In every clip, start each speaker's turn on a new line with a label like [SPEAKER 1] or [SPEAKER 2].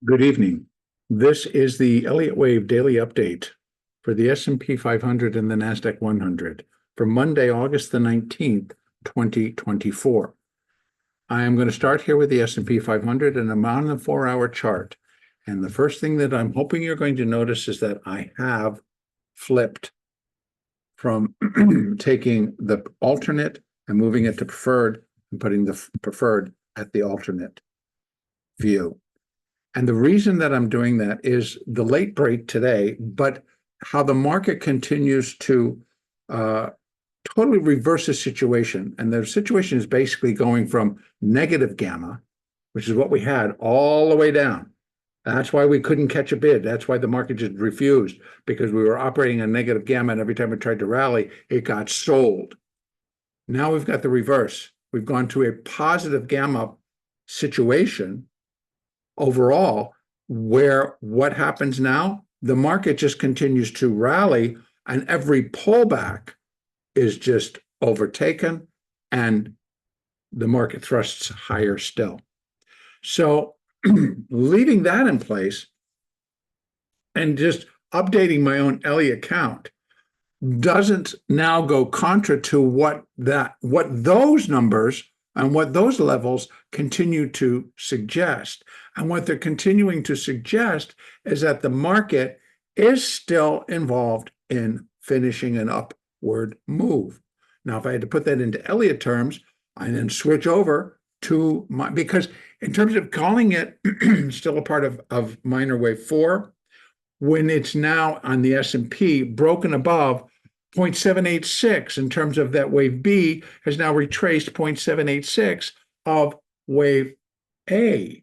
[SPEAKER 1] Good evening. This is the Elliott Wave daily update for the S&P 500 and the NASDAQ 100 for Monday, August the 19th, 2024. I am going to start here with the S&P 500, and I'm on the 4-hour chart. And the first thing that I'm hoping you're going to notice is that I have flipped from taking the alternate and moving it to preferred and putting the preferred at the alternate view. And the reason that I'm doing that is the late break today, but how the market continues to totally reverse the situation. And the situation is basically going from negative gamma, which is what we had, all the way down. That's why we couldn't catch a bid. That's why the market just refused, because we were operating in negative gamma, and every time we tried to rally, it got sold. Now we've got the reverse. We've gone to a positive gamma situation overall, where what happens now? The market just continues to rally, and every pullback is just overtaken, and the market thrusts higher still. So leaving that in place and just updating my own Elliott count doesn't now go contra to what those numbers and what those levels continue to suggest. And what they're continuing to suggest is that the market is still involved in finishing an upward move. Now, if I had to put that into Elliott terms, I then switch over to because in terms of calling it still a part of minor wave 4, when it's now on the S&P broken above 0.786 in terms of that wave B has now retraced 0.786 of wave A,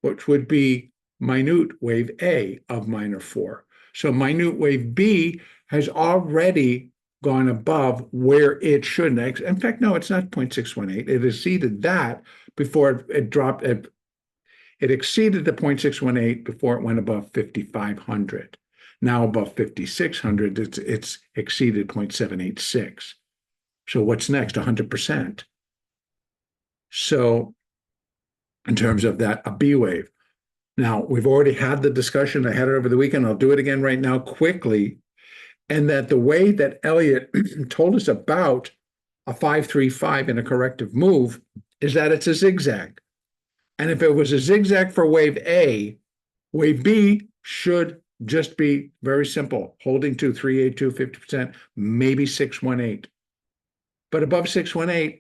[SPEAKER 1] which would be minute wave A of minor 4. So minute wave B has already gone above where it should. In fact, no, it's not 0.618. It exceeded that before it dropped. It exceeded the 0.618 before it went above 5,500. Now above 5,600, it's exceeded 0.786. So what's next? 100%. So in terms of that, a B wave. Now, we've already had the discussion. I had it over the weekend. I'll do it again right now quickly. And that the way that Elliott told us about a 535 in a corrective move is that it's a zigzag. And if it was a zigzag for wave A, wave B should just be very simple, holding to 382, 50%, maybe 618. But above 618,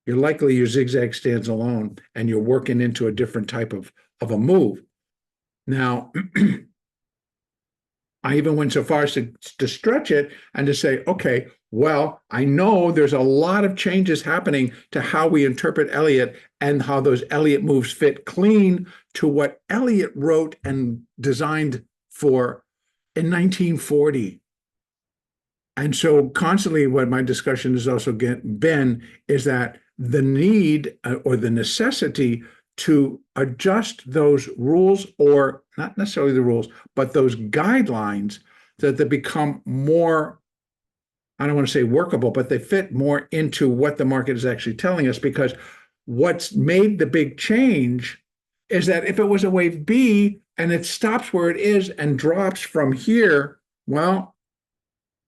[SPEAKER 1] you're likely your zigzag stands alone and you're working into a different type of a move. Now, I even went so far as to stretch it and to say, okay, well, I know there's a lot of changes happening to how we interpret Elliott and how those Elliott moves fit clean to what Elliott wrote and designed for in 1940. And so constantly what my discussion has also been is that the need or the necessity to adjust those rules, or not necessarily the rules, but those guidelines that they become more, I don't want to say workable, but they fit more into what the market is actually telling us. Because what's made the big change is that if it was a wave B and it stops where it is and drops from here, well,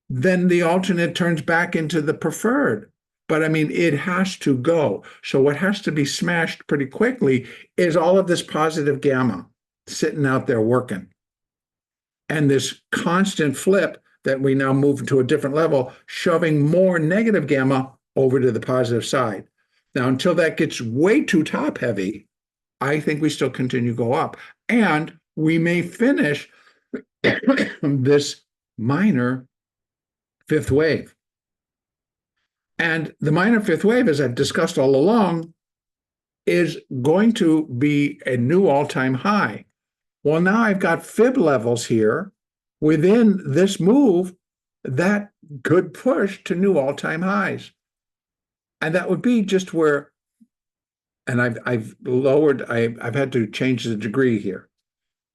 [SPEAKER 1] then the alternate turns back into the preferred. But I mean, it has to go. So what has to be smashed pretty quickly is all of this positive gamma sitting out there working. And this constant flip that we now move to a different level, shoving more negative gamma over to the positive side. Now, until that gets way too top heavy, I think we still continue to go up. And we may finish this minor fifth wave. And the minor fifth wave, as I've discussed all along, is going to be a new all-time high. Well, now I've got fib levels here within this move that could push to new all-time highs. And that would be just where, and I've lowered, I've had to change the degree here.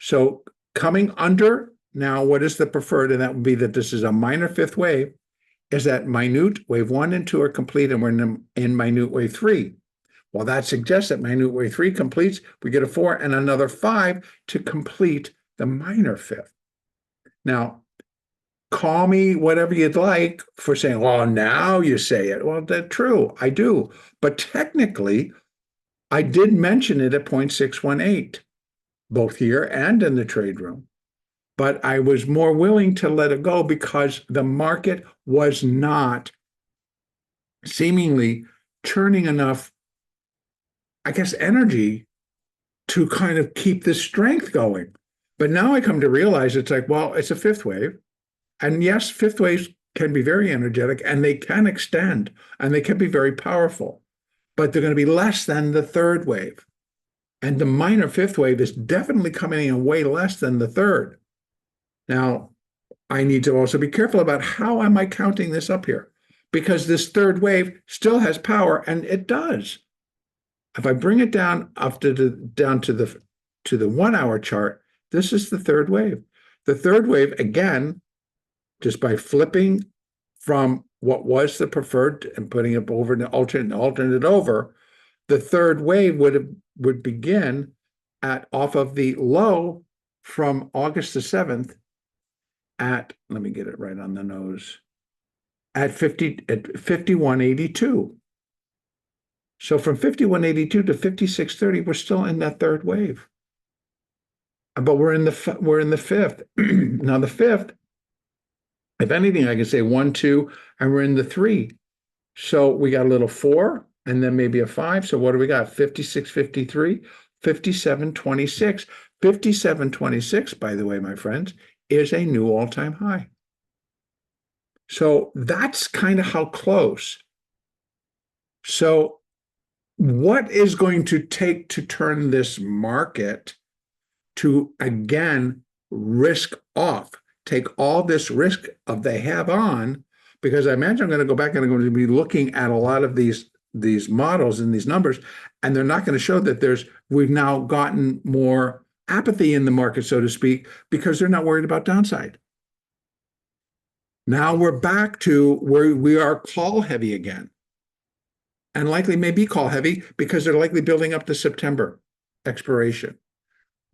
[SPEAKER 1] So coming under, now what is the preferred? And that would be that this is a minor fifth wave, is that minute wave 1 and 2 are complete, and we're in minute wave 3. Well, that suggests that minute wave 3 completes. We get a 4 and another 5 to complete the minor fifth. Now, call me whatever you'd like for saying, well, now you say it. Well, that's true. I do. But technically, I did mention it at 0.618, both here and in the trade room. But I was more willing to let it go because the market was not seemingly churning enough, I guess, energy to kind of keep the strength going. But now I come to realize it's like, well, it's a fifth wave. And yes, fifth waves can be very energetic and they can extend and they can be very powerful, but they're going to be less than the third wave. And the minor fifth wave is definitely coming in way less than the third. Now, I need to also be careful about how am I counting this up here, because this third wave still has power, and it does. If I bring it down to the 1 hour chart, this is the third wave. The third wave, again, just by flipping from what was the preferred and putting it over an alternate over, the third wave would begin off of the low from August the 7th at, let me get it right on the nose, at 5182. So from 5182 to 5630, we're still in that third wave. But we're in the fifth. Now the fifth, if anything, I can say 1, 2, and we're in the 3. So we got a little 4 and then maybe a 5. So what do we got? 56, 53, 57, 26. 57, 26, by the way, my friends, is a new all-time high. So that's kind of how close. So what is going to take to turn this market to, again, risk off, take all this risk of they have on, because I imagine I'm going to go back and I'm going to be looking at a lot of these models and these numbers, and they're not going to show that we've now gotten more apathy in the market, so to speak, because they're not worried about downside. Now we're back to where we are call heavy again, and likely may be call heavy because they're likely building up the September expiration.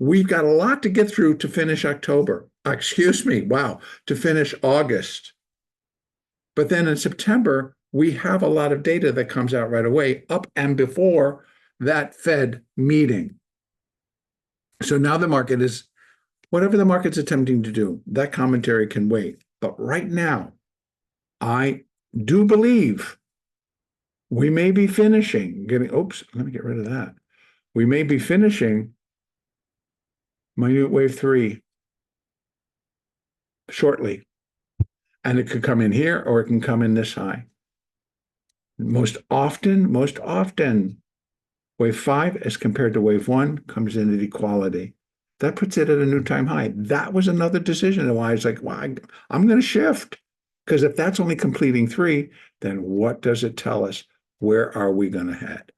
[SPEAKER 1] We've got a lot to get through to finish October. Excuse me, wow, to finish August. But then in September, we have a lot of data that comes out right away, up and before that Fed meeting. So now the market is, whatever the market's attempting to do, that commentary can wait. But right now, I do believe we may be finishing, let me get rid of that. We may be finishing minute wave 3 shortly. And it could come in here or it can come in this high. Most often, wave 5 as compared to wave 1 comes in at equality. That puts it at a new time high. That was another decision why I was like, well, I'm going to shift. Because if that's only completing 3, then what does it tell us? Where are we going to head?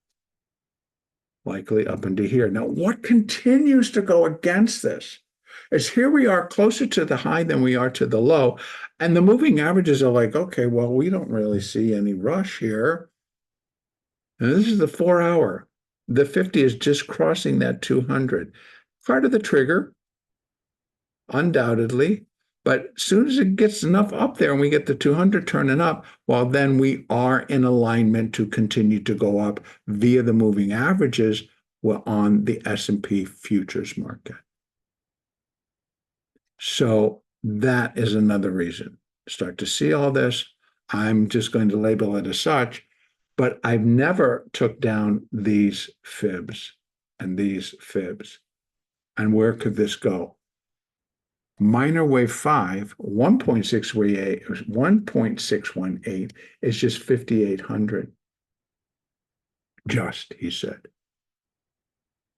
[SPEAKER 1] Likely up into here. Now, what continues to go against this is here we are closer to the high than we are to the low. And the moving averages are like, okay, well, we don't really see any rush here. And this is the 4 hour. The 50 is just crossing that 200. Part of the trigger, undoubtedly. But as soon as it gets enough up there and we get the 200 turning up, well, then we are in alignment to continue to go up via the moving averages on the S&P futures market. So that is another reason. Start to see all this. I'm just going to label it as such, but I've never took down these fibs and these fibs. And where could this go? Minor wave 5, 1.618 is just 5,800. Just, he said.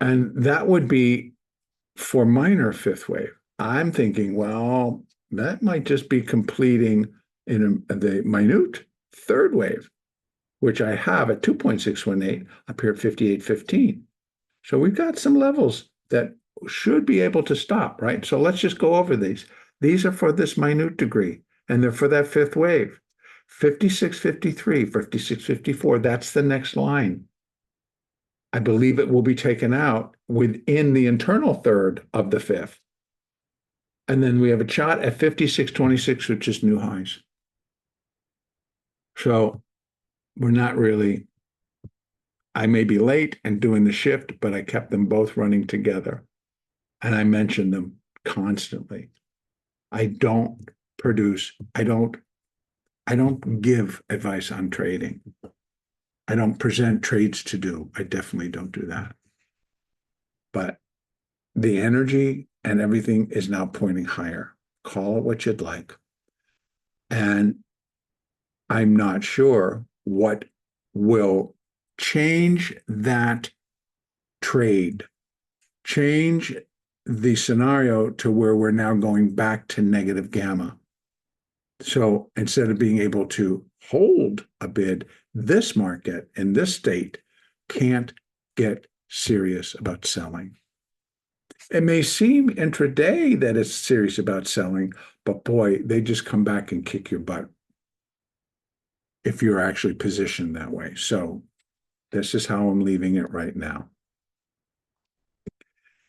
[SPEAKER 1] And that would be for minor fifth wave. I'm thinking, well, that might just be completing in the minute third wave, which I have at 2.618 up here at 58.15. So we've got some levels that should be able to stop, right? So let's just go over these. These are for this minute degree, and they're for that fifth wave. 56.53, 56.54, that's the next line. I believe it will be taken out within the internal third of the fifth. And then we have a chart at 56.26, which is new highs. So we're not really, I may be late and doing the shift, but I kept them both running together. And I mentioned them constantly. I don't give advice on trading. I don't present trades to do. I definitely don't do that. But the energy and everything is now pointing higher. Call it what you'd like. And I'm not sure what will change that trade, change the scenario to where we're now going back to negative gamma. So instead of being able to hold a bid, this market in this state can't get serious about selling. It may seem intraday that it's serious about selling, but boy, they just come back and kick your butt if you're actually positioned that way. So this is how I'm leaving it right now.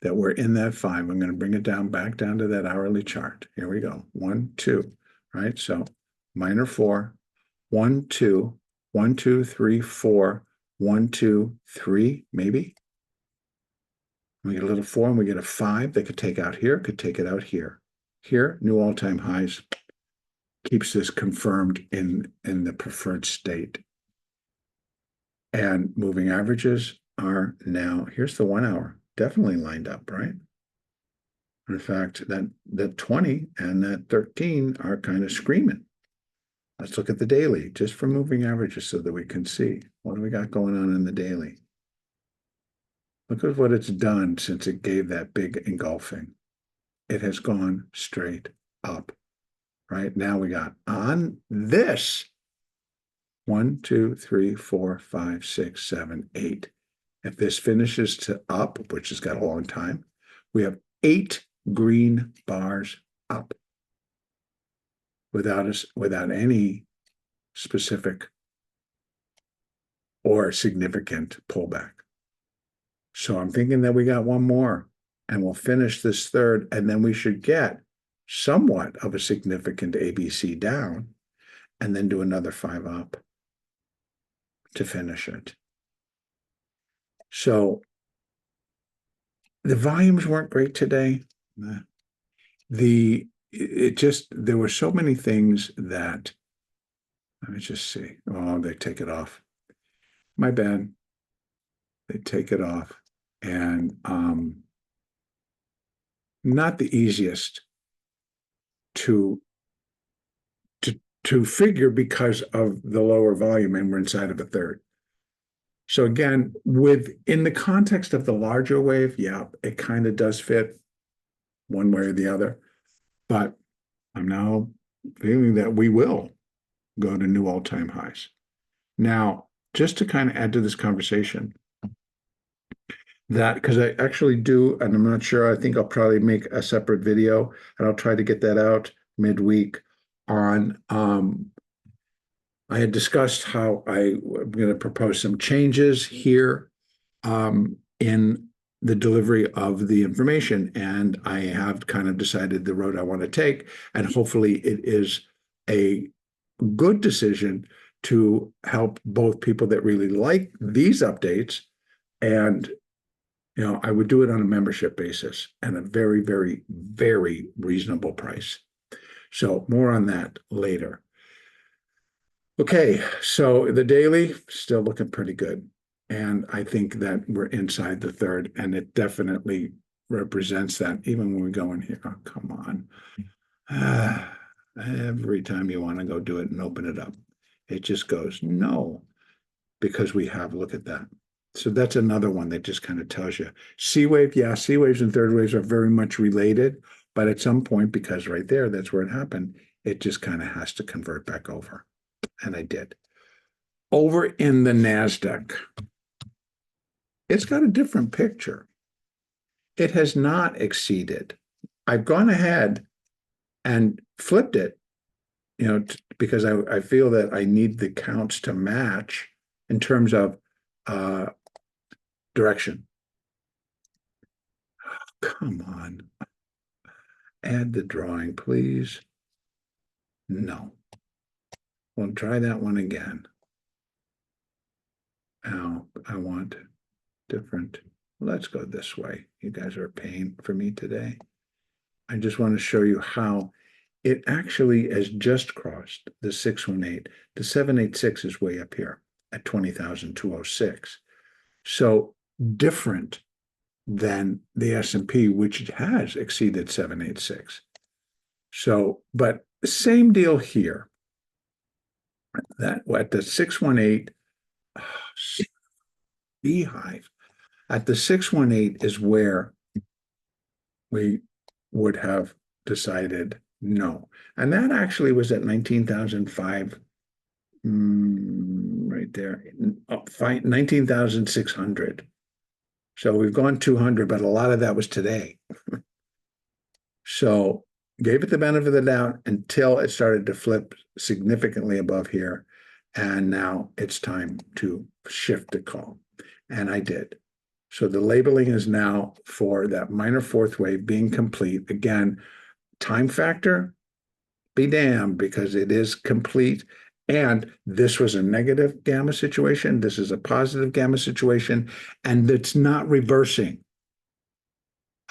[SPEAKER 1] That we're in that 5. I'm going to bring it down back down to that hourly chart. Here we go. 1, 2, right? So minor 4, 1, 2, 1, 2, 3, 4, 1, 2, 3, maybe. We get a little 4 and we get a 5. They could take out here, could take it out here. Here, new all-time highs. Keeps this confirmed in the preferred state. And moving averages are now, here's the 1 hour, definitely lined up, right? In fact, that 20 and that 13 are kind of screaming. Let's look at the daily, just for moving averages so that we can see what do we got going on in the daily. Look at what it's done since it gave that big engulfing. It has gone straight up. Right now we got on this 1, 2, 3, 4, 5, 6, 7, 8. If this finishes to up, which has got a long time, we have 8 green bars up without any specific or significant pullback. So I'm thinking that we got one more and we'll finish this third, and then we should get somewhat of a significant ABC down and then do another 5 up to finish it. So the volumes weren't great today. There were so many things that, let me just see. Oh, they take it off. My bad. They take it off. And not the easiest to figure because of the lower volume, and we're inside of a third. So again, in the context of the larger wave, yeah, it kind of does fit one way or the other. But I'm now feeling that we will go to new all-time highs. Now, just to kind of add to this conversation, that because I actually do, and I'm not sure, I think I'll probably make a separate video, and I'll try to get that out midweek on I had discussed how I'm going to propose some changes here in the delivery of the information, and I have kind of decided the road I want to take, and hopefully it is a good decision to help both people that really like these updates, and I would do it on a membership basis and a very, very, very reasonable price. So more on that later. Okay, so the daily still looking pretty good. And I think that we're inside the third, and it definitely represents that even when we go in here. Oh, come on. Every time you want to go do it and open it up, it just goes, no, because we have, look at that. So that's another one that just kind of tells you. C wave, yeah, C waves and third waves are very much related, but at some point, because right there, that's where it happened, it just kind of has to convert back over. And I did. Over in the NASDAQ, it's got a different picture. It has not exceeded. I've gone ahead and flipped it, because I feel that I need the counts to match in terms of direction. Come on. Add the drawing, please. No. We'll try that one again. Now, I want different. Let's go this way. You guys are a pain for me today. I just want to show you how it actually has just crossed the 618. The 786 is way up here at 20,206. So different than the S&P, which has exceeded 786. So, but same deal here. That at the 618 beehive, at the 618 is where we would have decided no. And that actually was at 19,005, right there, 19,600. So we've gone 200, but a lot of that was today. So gave it the benefit of the doubt until it started to flip significantly above here. And now it's time to shift the call. And I did. So the labeling is now for that minor fourth wave being complete. Again, time factor, be damned, because it is complete. And this was a negative gamma situation. This is a positive gamma situation. And it's not reversing.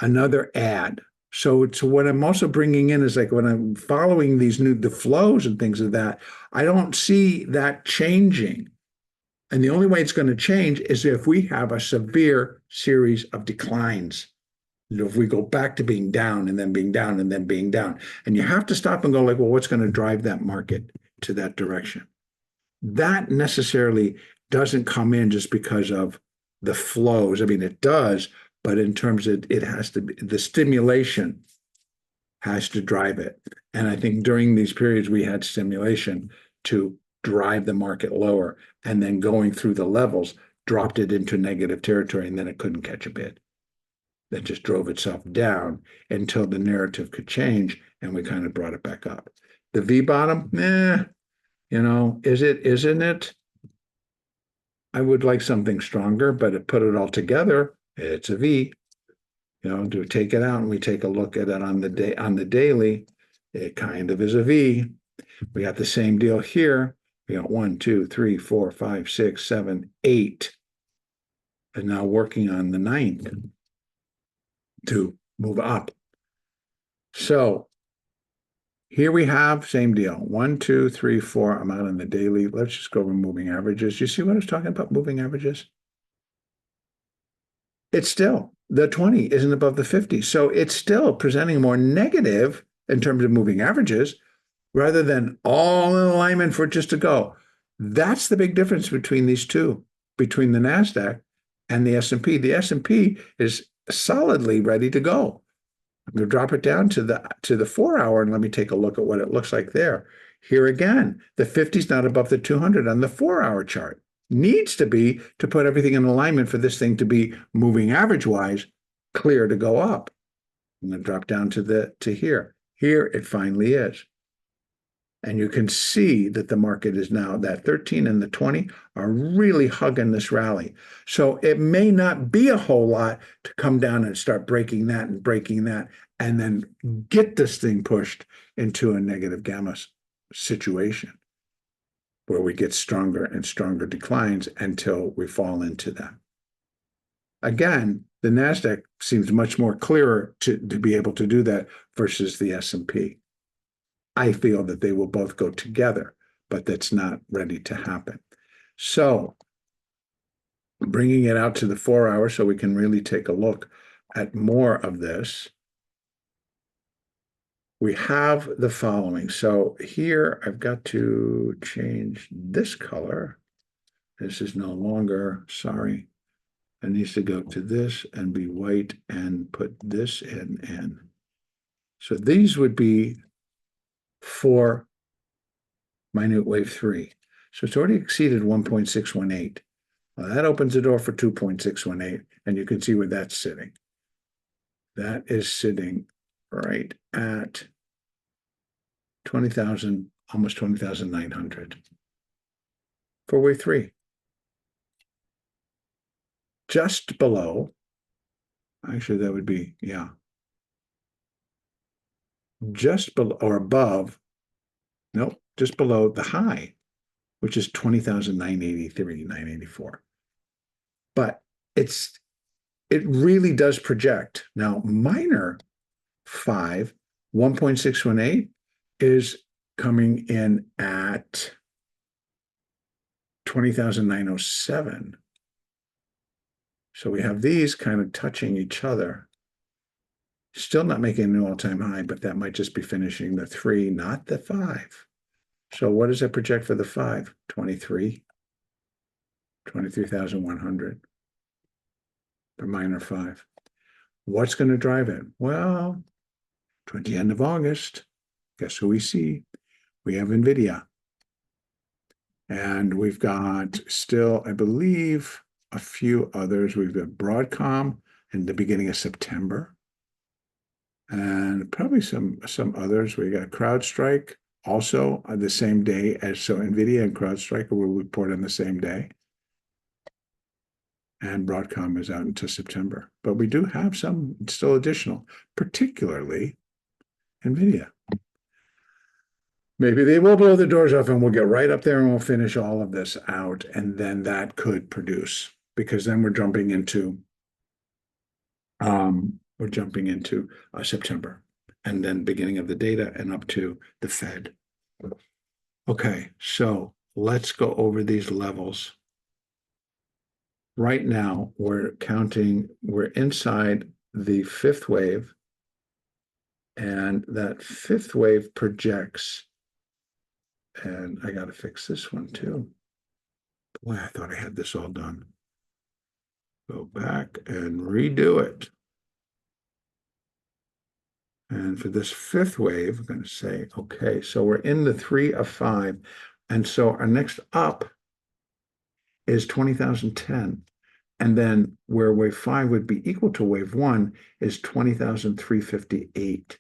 [SPEAKER 1] Another add. So it's what I'm also bringing in is like when I'm following these the flows and things of that, I don't see that changing. And the only way it's going to change is if we have a severe series of declines. If we go back to being down and then being down and then being down. And you have to stop and go like, well, what's going to drive that market to that direction? That necessarily doesn't come in just because of the flows. I mean, it does, but in terms of it has to be, the stimulation has to drive it. And I think during these periods, we had stimulation to drive the market lower, and then going through the levels, dropped it into negative territory, and then it couldn't catch a bid. That just drove itself down until the narrative could change, and we kind of brought it back up. The V bottom, is it, isn't it? I would like something stronger, but it put it all together, it's a V. Do take it out and we take a look at it on the daily, it kind of is a V. We got the same deal here. We got 1, 2, 3, 4, 5, 6, 7, 8. And now working on the 9th to move up. So here we have same deal. 1, 2, 3, 4. I'm out on the daily. Let's just go over moving averages. You see what I was talking about, moving averages? It's still, the 20 isn't above the 50. So it's still presenting more negative in terms of moving averages, rather than all in alignment for it just to go. That's the big difference between these two, between the NASDAQ and the S&P. The S&P is solidly ready to go. I'm going to drop it down to the 4 hour, and let me take a look at what it looks like there. Here again, the 50 is not above the 200 on the 4 hour chart. Needs to be to put everything in alignment for this thing to be moving average-wise clear to go up. I'm going to drop down to here. Here it finally is. And you can see that the market is now, that 13 and the 20 are really hugging this rally. So it may not be a whole lot to come down and start breaking that and then get this thing pushed into a negative gamma situation where we get stronger and stronger declines until we fall into that. Again, the NASDAQ seems much more clearer to be able to do that versus the S&P. I feel that they will both go together, but that's not ready to happen. So bringing it out to the 4 hour so we can really take a look at more of this. We have the following. So here I've got to change this color. This is no longer, sorry. It needs to go to this and be white and put this in. So these would be for minute wave 3. So it's already exceeded 1.618. Well, that opens the door for 2.618, and you can see where that's sitting. That is sitting right at 20,000, almost 20,900 for wave 3. just below, actually that would be, yeah, just below or above, nope, just below the high, which is 20,983, 984. But it really does project. Now, minor 5, 1.618 is coming in at 20,907. So we have these kind of touching each other. Still not making a new all-time high, but that might just be finishing the 3, not the 5. So what does it project for the 5? 23, 23,100 for minor 5. What's going to drive it? Well, toward the end of August, guess who we see? We have NVIDIA. And we've got still, I believe, a few others. We've got Broadcom in the beginning of September. And probably some others. We got CrowdStrike also on the same day as, so NVIDIA and CrowdStrike will report on the same day. And Broadcom is out until September. But we do have some still additional, particularly NVIDIA. Maybe they will blow the doors off and we'll get right up there and we'll finish all of this out. And then that could produce, because then we're jumping into September, and then beginning of the data and up to the Fed. Okay, so let's go over these levels. Right now, we're inside the 5th wave, and that 5th wave projects, and I got to fix this one too. Boy, I thought I had this all done. Go back and redo it. And for this 5th wave, I'm going to say, okay, so we're in the 3 of 5. And so our next up is 20,010. And then where wave 5 would be equal to wave 1 is 20,358.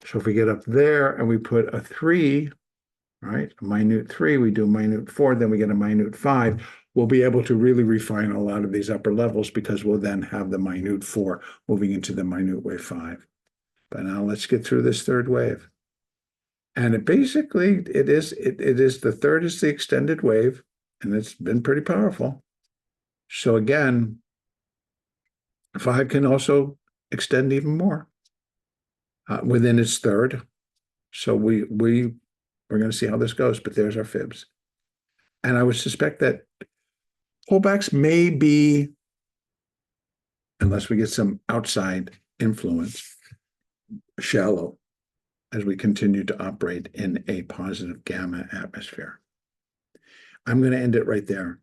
[SPEAKER 1] So if we get up there and we put a 3, right, a minute 3, we do a minute 4, then we get a minute 5, we'll be able to really refine a lot of these upper levels, because we'll then have the minute 4 moving into the minute wave 5. But now let's get through this 3rd wave. And it basically, it is the 3rd is the extended wave, and it's been pretty powerful. So again, 5 can also extend even more within its 3rd. So we're going to see how this goes, but there's our fibs. And I would suspect that pullbacks may be, unless we get some outside influence, shallow as we continue to operate in a positive gamma atmosphere. I'm going to end it right there.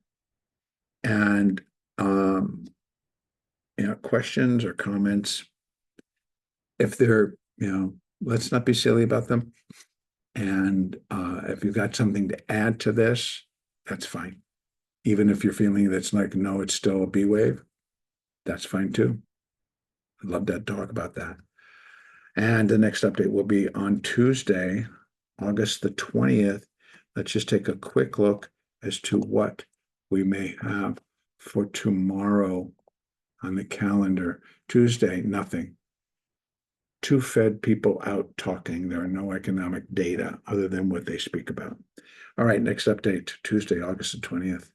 [SPEAKER 1] And questions or comments, if they're, let's not be silly about them. And if you've got something to add to this, that's fine. Even if you're feeling that's like, no, it's still a B wave, that's fine too. I'd love to talk about that. And the next update will be on Tuesday, August the 20th. Let's just take a quick look as to what we may have for tomorrow on the calendar. Tuesday, nothing. 2 Fed people out talking. There are no economic data other than what they speak about. All right, next update, Tuesday, August the 20th.